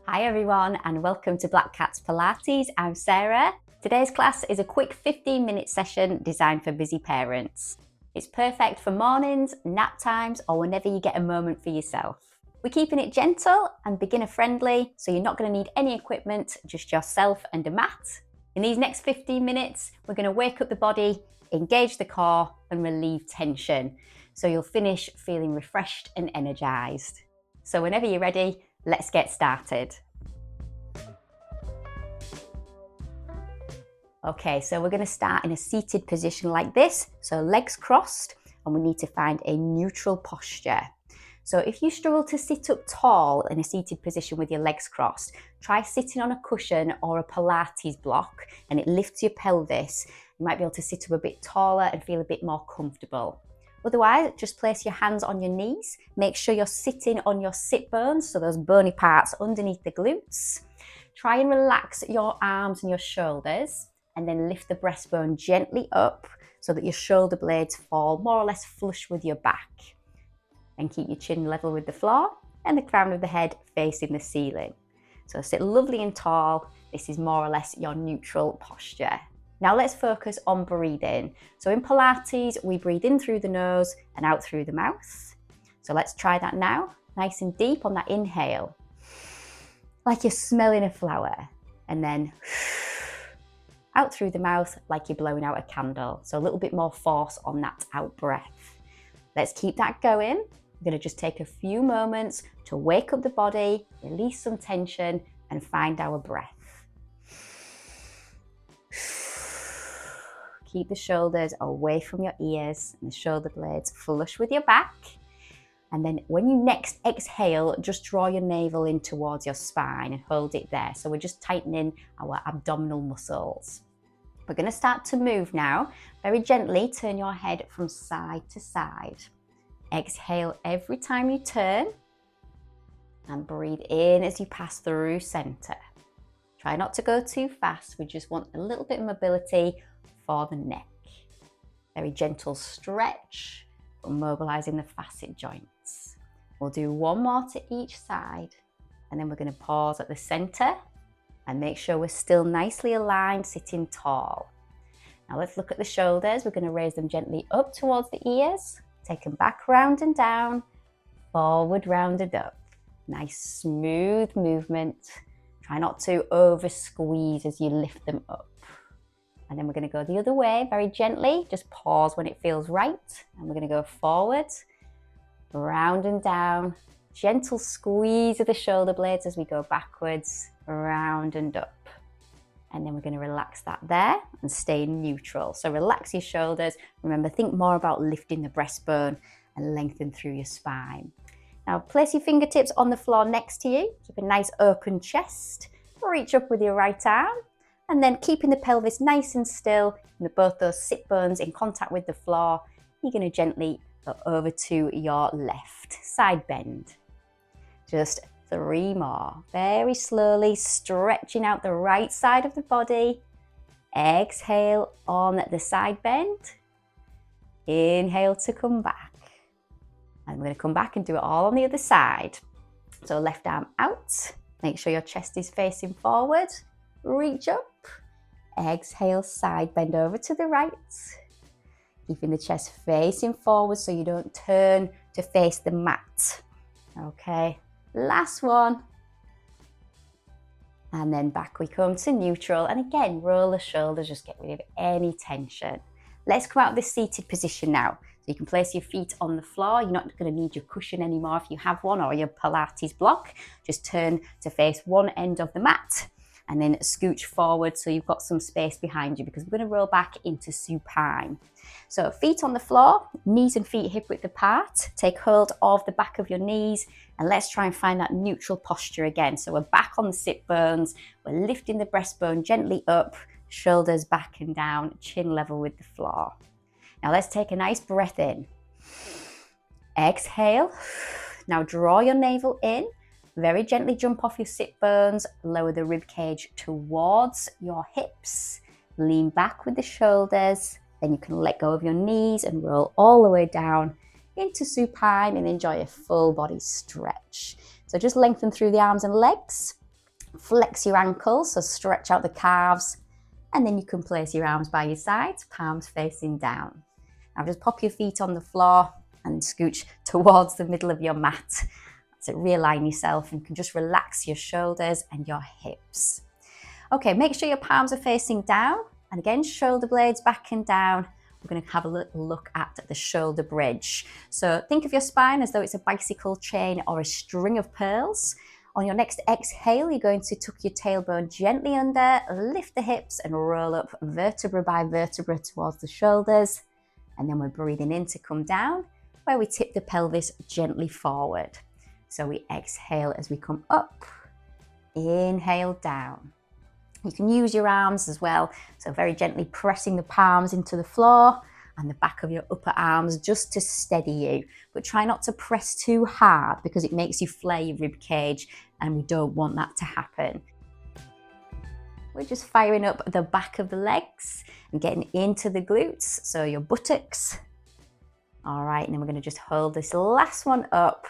Hi everyone and welcome to Black Cats Pilates. I'm Sarah. Today's class is a quick 15-minute session designed for busy parents. It's perfect for mornings, nap times, or whenever you get a moment for yourself. We're keeping it gentle and beginner friendly, so you're not going to need any equipment, just yourself and a mat. In these next 15 minutes, we're going to wake up the body, engage the core and relieve tension. So you'll finish feeling refreshed and energized. So whenever you're ready, let's get started. Okay, so we're going to start in a seated position like this. So legs crossed, and we need to find a neutral posture. So if you struggle to sit up tall in a seated position with your legs crossed, try sitting on a cushion or a Pilates block, and it lifts your pelvis. You might be able to sit up a bit taller and feel a bit more comfortable. Otherwise, just place your hands on your knees. Make sure you're sitting on your sit bones, so those bony parts underneath the glutes. Try and relax your arms and your shoulders, and then lift the breastbone gently up so that your shoulder blades fall more or less flush with your back. And keep your chin level with the floor and the crown of the head facing the ceiling. So sit lovely and tall. This is more or less your neutral posture. Now let's focus on breathing. So in Pilates, we breathe in through the nose and out through the mouth. So let's try that now. Nice and deep on that inhale, like you're smelling a flower. And then out through the mouth, like you're blowing out a candle. So a little bit more force on that out breath. Let's keep that going. We're going to just take a few moments to wake up the body, release some tension, and find our breath. Keep the shoulders away from your ears and the shoulder blades flush with your back. And then when you next exhale, just draw your navel in towards your spine and hold it there. So we're just tightening our abdominal muscles. We're going to start to move now. Very gently turn your head from side to side. Exhale every time you turn and breathe in as you pass through center. Try not to go too fast. We just want a little bit of mobility for the neck. Very gentle stretch, but mobilizing the facet joints. We'll do one more to each side, and then we're going to pause at the center and make sure we're still nicely aligned, sitting tall. Now let's look at the shoulders. We're going to raise them gently up towards the ears, take them back round and down, forward rounded up. Nice smooth movement. Try not to over squeeze as you lift them up. And then we're going to go the other way very gently. Just pause when it feels right. And we're going to go forward, round and down. Gentle squeeze of the shoulder blades as we go backwards, round and up. And then we're going to relax that there and stay neutral. So relax your shoulders. Remember, think more about lifting the breastbone and lengthen through your spine. Now place your fingertips on the floor next to you. Keep a nice open chest. Reach up with your right arm. And then keeping the pelvis nice and still, with both those sit bones in contact with the floor, you're going to gently go over to your left side bend. Just 3 more. Very slowly stretching out the right side of the body. Exhale on the side bend. Inhale to come back. And we're going to come back and do it all on the other side. So left arm out. Make sure your chest is facing forward. Reach up. Exhale, side bend over to the right. Keeping the chest facing forward so you don't turn to face the mat. Okay, last one. And then back we come to neutral. And again, roll the shoulders, just get rid of any tension. Let's come out of this seated position now. So you can place your feet on the floor. You're not going to need your cushion anymore if you have one, or your Pilates block. Just turn to face one end of the mat and then scooch forward so you've got some space behind you, because we're going to roll back into supine. So feet on the floor, knees and feet hip width apart. Take hold of the back of your knees and let's try and find that neutral posture again. So we're back on the sit bones. We're lifting the breastbone gently up, shoulders back and down, chin level with the floor. Now let's take a nice breath in. Exhale. Now draw your navel in. Very gently jump off your sit bones, lower the rib cage towards your hips, lean back with the shoulders, then you can let go of your knees and roll all the way down into supine and enjoy a full body stretch. So just lengthen through the arms and legs, Flex your ankles, so stretch out the calves, and then you can place your arms by your sides, palms facing down. Now just pop your feet on the floor and scooch towards the middle of your mat. So realign yourself and you can just relax your shoulders and your hips. Okay, make sure your palms are facing down, and again, shoulder blades back and down. We're going to have a little look at the shoulder bridge. So think of your spine as though it's a bicycle chain or a string of pearls. On your next exhale, you're going to tuck your tailbone gently under, lift the hips and roll up vertebra by vertebra towards the shoulders. And then we're breathing in to come down, where we tip the pelvis gently forward. So we exhale as we come up, inhale down. You can use your arms as well, so very gently pressing the palms into the floor and the back of your upper arms just to steady you. But try not to press too hard because it makes you flare your rib cage, and we don't want that to happen. We're just firing up the back of the legs and getting into the glutes, so your buttocks. All right, and then we're going to just hold this last one up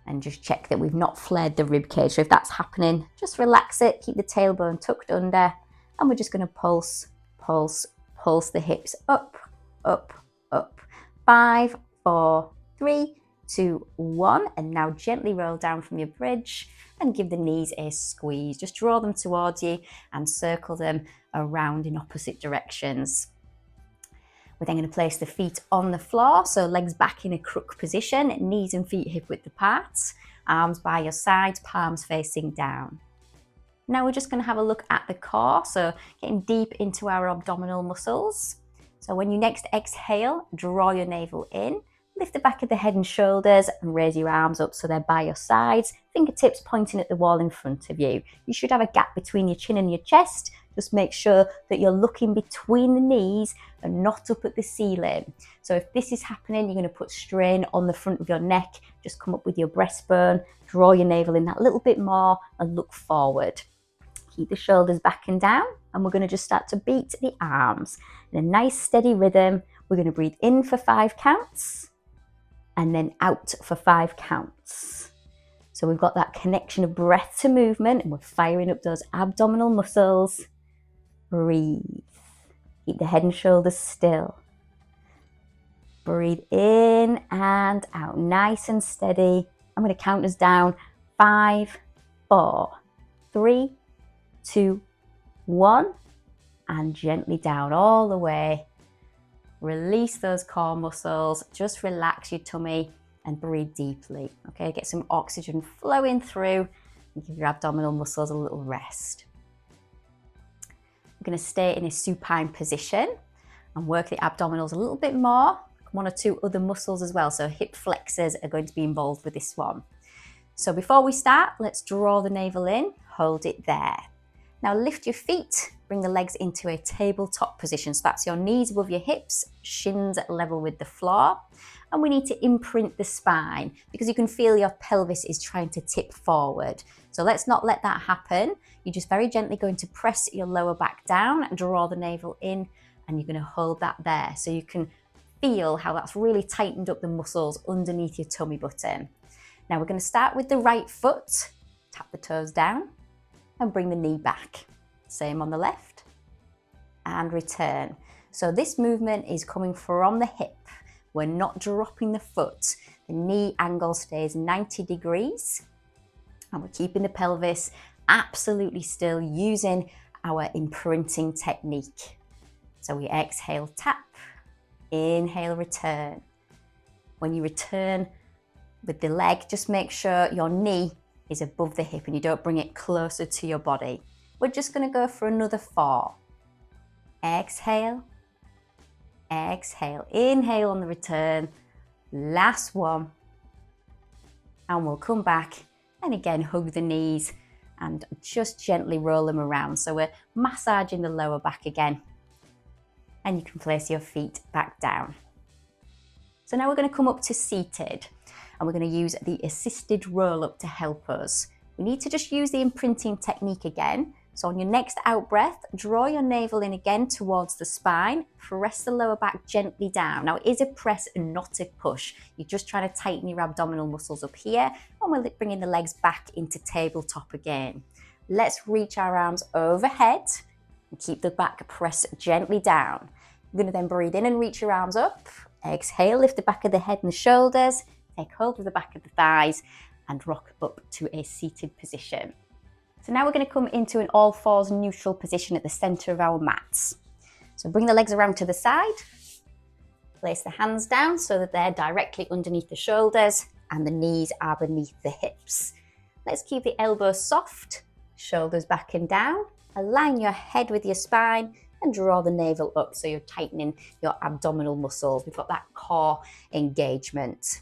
and just check that we've not flared the rib cage. So if that's happening, just relax it, keep the tailbone tucked under, and we're just going to pulse, pulse, pulse the hips up, up, up. 5, 4, 3, 2, 1. And now gently roll down from your bridge and give the knees a squeeze. Just draw them towards you and circle them around in opposite directions. We're then going to place the feet on the floor, so legs back in a crook position, knees and feet hip width apart, arms by your sides, palms facing down. Now we're just going to have a look at the core, so getting deep into our abdominal muscles. So when you next exhale, draw your navel in, lift the back of the head and shoulders and raise your arms up so they're by your sides, fingertips pointing at the wall in front of you. You should have a gap between your chin and your chest. Just make sure that you're looking between the knees and not up at the ceiling. So if this is happening, you're going to put strain on the front of your neck. Just come up with your breastbone, draw your navel in that little bit more and look forward. Keep the shoulders back and down, and we're going to just start to beat the arms in a nice steady rhythm. We're going to breathe in for 5 counts and then out for 5 counts. So we've got that connection of breath to movement, and we're firing up those abdominal muscles. Breathe. Keep the head and shoulders still. Breathe in and out, nice and steady. I'm going to count us down. 5, 4, 3, 2, 1, and gently down all the way. Release those core muscles. Just relax your tummy and breathe deeply. Okay, get some oxygen flowing through and give your abdominal muscles a little rest. We're going to stay in a supine position and work the abdominals a little bit more. 1 or 2 other muscles as well, so hip flexors are going to be involved with this one. So before we start, let's draw the navel in, hold it there. Now lift your feet, bring the legs into a tabletop position. So that's your knees above your hips, shins level with the floor. And we need to imprint the spine because you can feel your pelvis is trying to tip forward. So let's not let that happen. You're just very gently going to press your lower back down and draw the navel in, and you're going to hold that there so you can feel how that's really tightened up the muscles underneath your tummy button. Now we're going to start with the right foot, tap the toes down and bring the knee back. Same on the left and return. So this movement is coming from the hip. We're not dropping the foot. The knee angle stays 90 degrees and we're keeping the pelvis absolutely still using our imprinting technique. So we exhale, tap, inhale, return. When you return with the leg, just make sure your knee is above the hip and you don't bring it closer to your body. We're just going to go for another 4. Exhale, exhale, inhale on the return, last one, and we'll come back and again hug the knees and just gently roll them around. So we're massaging the lower back again, and you can place your feet back down. So now we're going to come up to seated, and we're going to use the assisted roll up to help us. We need to just use the imprinting technique again, So on your next out breath, draw your navel in again towards the spine, press the lower back gently down. Now it is a press and not a push. You're just trying to tighten your abdominal muscles up here, and we're bringing the legs back into tabletop again. Let's reach our arms overhead and keep the back pressed gently down. You're going to then breathe in and reach your arms up. Exhale, lift the back of the head and the shoulders, take hold of the back of the thighs and rock up to a seated position. So now we're going to come into an all fours neutral position at the center of our mats. So bring the legs around to the side, place the hands down so that they're directly underneath the shoulders and the knees are beneath the hips. Let's keep the elbows soft, shoulders back and down. Align your head with your spine and draw the navel up so you're tightening your abdominal muscles. We've got that core engagement.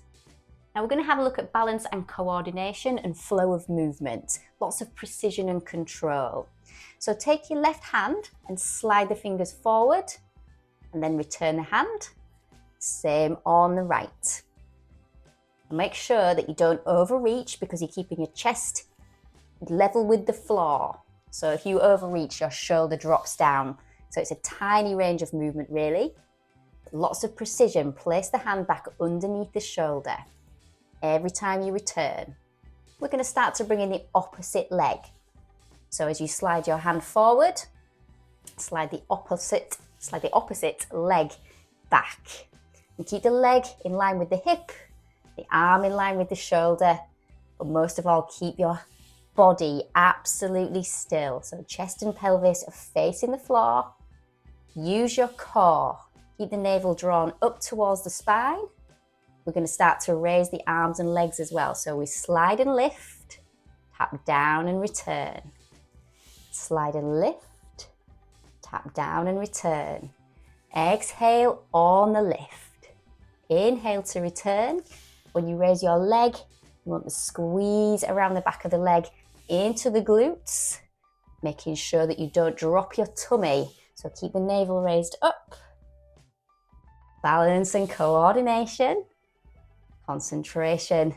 Now we're going to have a look at balance and coordination and flow of movement. Lots of precision and control. So take your left hand and slide the fingers forward and then return the hand. Same on the right. And make sure that you don't overreach because you're keeping your chest level with the floor. So if you overreach, your shoulder drops down. So it's a tiny range of movement really. Lots of precision. Place the hand back underneath the shoulder. Every time you return, we're going to start to bring in the opposite leg. So as you slide your hand forward, slide the opposite leg back. And keep the leg in line with the hip, the arm in line with the shoulder, but most of all, keep your body absolutely still. So chest and pelvis are facing the floor. Use your core. Keep the navel drawn up towards the spine. We're going to start to raise the arms and legs as well. So we slide and lift, tap down and return. Slide and lift, tap down and return. Exhale on the lift. Inhale to return. When you raise your leg, you want to squeeze around the back of the leg into the glutes, making sure that you don't drop your tummy. So keep the navel raised up. Balance and coordination. Concentration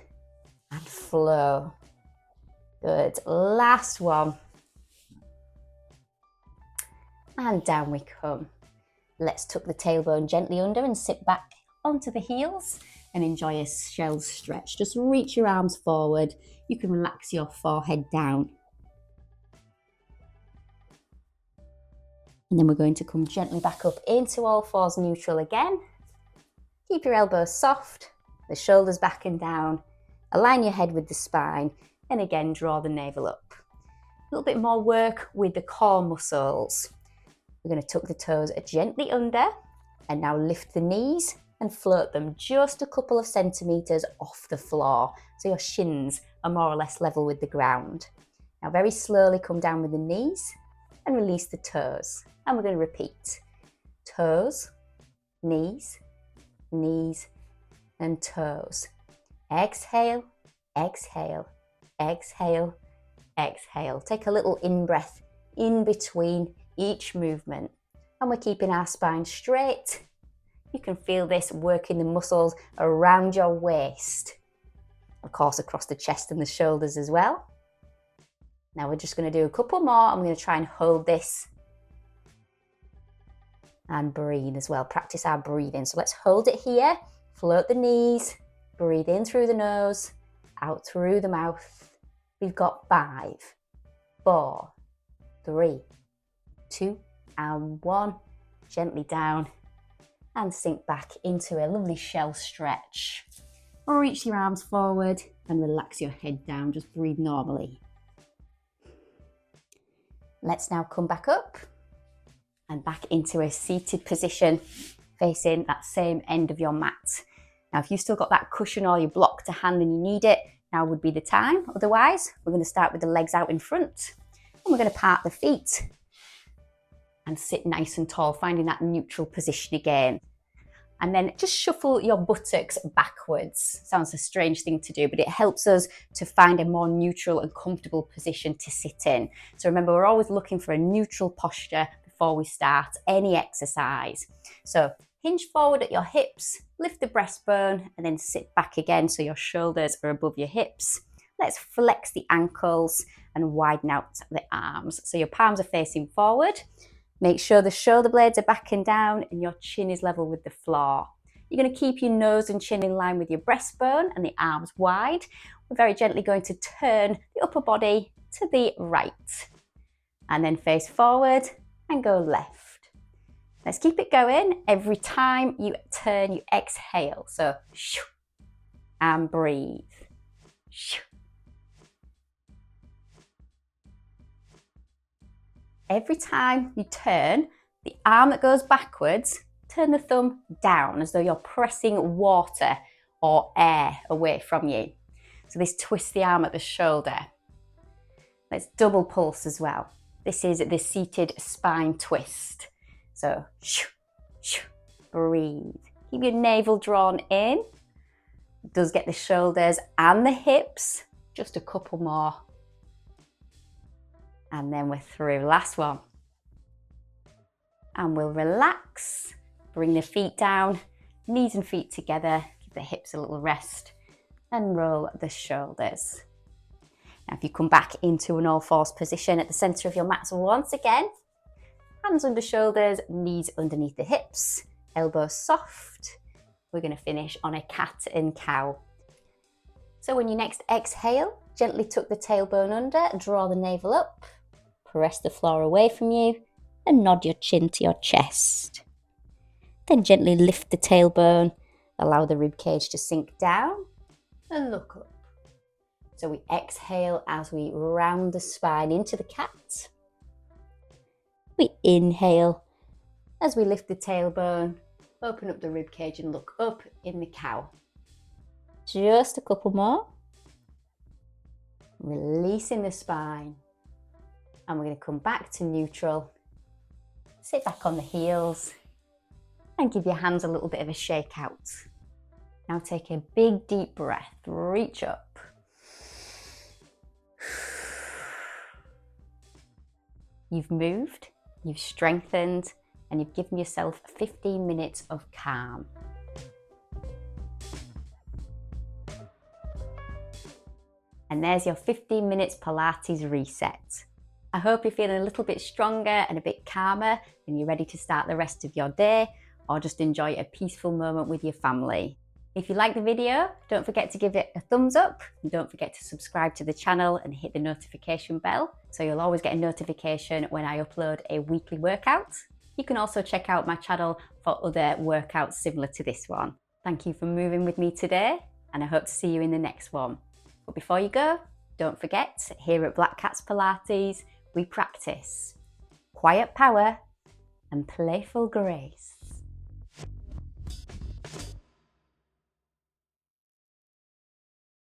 and flow. Good. Last one. And down we come. Let's tuck the tailbone gently under and sit back onto the heels and enjoy a shell stretch. Just reach your arms forward. You can relax your forehead down. And then we're going to come gently back up into all fours neutral again. Keep your elbows soft. The shoulders back and down, align your head with the spine, and again draw the navel up. A little bit more work with the core muscles. We're going to tuck the toes gently under, and now lift the knees and float them just a couple of centimetres off the floor, so your shins are more or less level with the ground. Now very slowly come down with the knees and release the toes. And we're going to repeat. Toes, knees, knees, and toes. Exhale, exhale, exhale, exhale. Take a little in-breath in between each movement. And we're keeping our spine straight. You can feel this working the muscles around your waist. Of course, across the chest and the shoulders as well. Now we're just going to do a couple more. I'm going to try and hold this and breathe as well. Practice our breathing. So let's hold it here. Float the knees, breathe in through the nose, out through the mouth. We've got 5, 4, 3, 2, and 1. Gently down and sink back into a lovely shell stretch. Reach your arms forward and relax your head down. Just breathe normally. Let's now come back up and back into a seated position, facing that same end of your mat. Now, if you've still got that cushion or your block to hand and you need it, now would be the time. Otherwise, we're going to start with the legs out in front and we're going to part the feet and sit nice and tall, finding that neutral position again. And then just shuffle your buttocks backwards. Sounds a strange thing to do, but it helps us to find a more neutral and comfortable position to sit in. So remember, we're always looking for a neutral posture before we start any exercise. So hinge forward at your hips, lift the breastbone, and then sit back again so your shoulders are above your hips. let's flex the ankles and widen out the arms. So your palms are facing forward. Make sure the shoulder blades are back and down and your chin is level with the floor. You're going to keep your nose and chin in line with your breastbone and the arms wide. We're very gently going to turn the upper body to the right. And then face forward and go left. Let's keep it going. Every time you turn, you exhale. So, and breathe. Every time you turn, the arm that goes backwards, turn the thumb down as though you're pressing water or air away from you. So this twists the arm at the shoulder. Let's double pulse as well. This is the seated spine twist. So, breathe. Keep your navel drawn in. It does get the shoulders and the hips. Just a couple more. And then we're through. Last one. And we'll relax. Bring the feet down, knees and feet together. Give the hips a little rest. And roll the shoulders. Now if you come back into an all-fours position at the centre of your mat once again, hands under shoulders, knees underneath the hips, elbows soft. We're going to finish on a cat and cow. So when you next exhale, gently tuck the tailbone under, draw the navel up, press the floor away from you, and nod your chin to your chest. Then gently lift the tailbone, allow the ribcage to sink down, and look up. So we exhale as we round the spine into the cat. We inhale as we lift the tailbone, open up the ribcage and look up in the cow. Just a couple more. Releasing the spine. And we're going to come back to neutral. Sit back on the heels and give your hands a little bit of a shake out. Now take a big deep breath, reach up. You've moved, you've strengthened, and you've given yourself 15 minutes of calm. And there's your 15 minutes Pilates reset. I hope you're feeling a little bit stronger and a bit calmer and you're ready to start the rest of your day or just enjoy a peaceful moment with your family. If you like the video, don't forget to give it a thumbs up and don't forget to subscribe to the channel and hit the notification bell so you'll always get a notification when I upload a weekly workout. You can also check out my channel for other workouts similar to this one. Thank you for moving with me today and I hope to see you in the next one. But before you go, don't forget, here at Black Cats Pilates, we practice quiet power and playful grace.